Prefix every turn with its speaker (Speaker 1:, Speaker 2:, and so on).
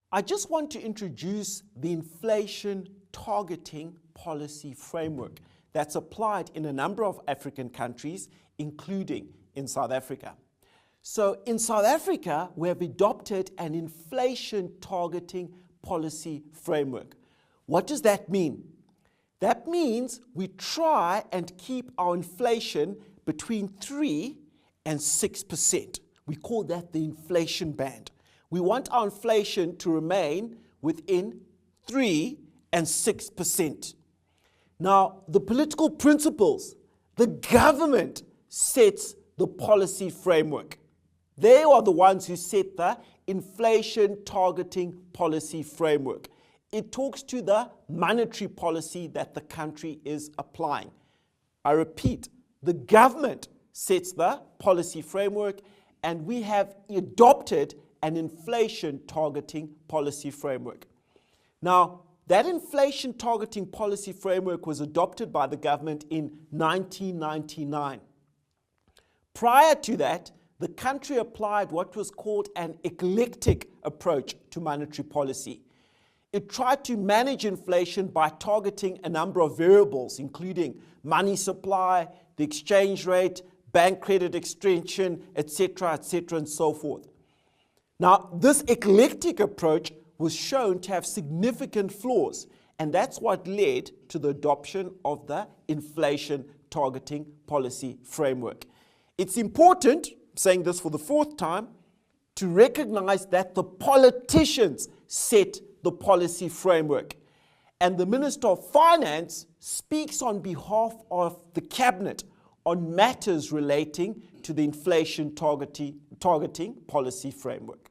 Speaker 1: I just want to introduce the inflation targeting policy framework that's applied in a number of African countries, including in South Africa. So in South Africa, we have adopted an inflation targeting policy framework. What does that mean? That means we try and keep our inflation between 3 and 6%. We call that the inflation band. We want our inflation to remain within 3 and 6%. Now, the political principles, the government sets the policy framework. They are the ones who set the inflation targeting policy framework. It talks to the monetary policy that the country is applying. I repeat, the government sets the policy framework, and we have adopted an inflation targeting policy framework. Now, that inflation targeting policy framework was adopted by the government in 1999. Prior to that, the country applied what was called an eclectic approach to monetary policy. It tried to manage inflation by targeting a number of variables, including money supply, the exchange rate, bank credit extension, etc., and so forth. Now, this eclectic approach was shown to have significant flaws, and that's what led to the adoption of the inflation targeting policy framework. It's important, I'm saying this for the fourth time, to recognize that the politicians set the policy framework, and the Minister of Finance speaks on behalf of the Cabinet on matters relating to the inflation targeting policy framework.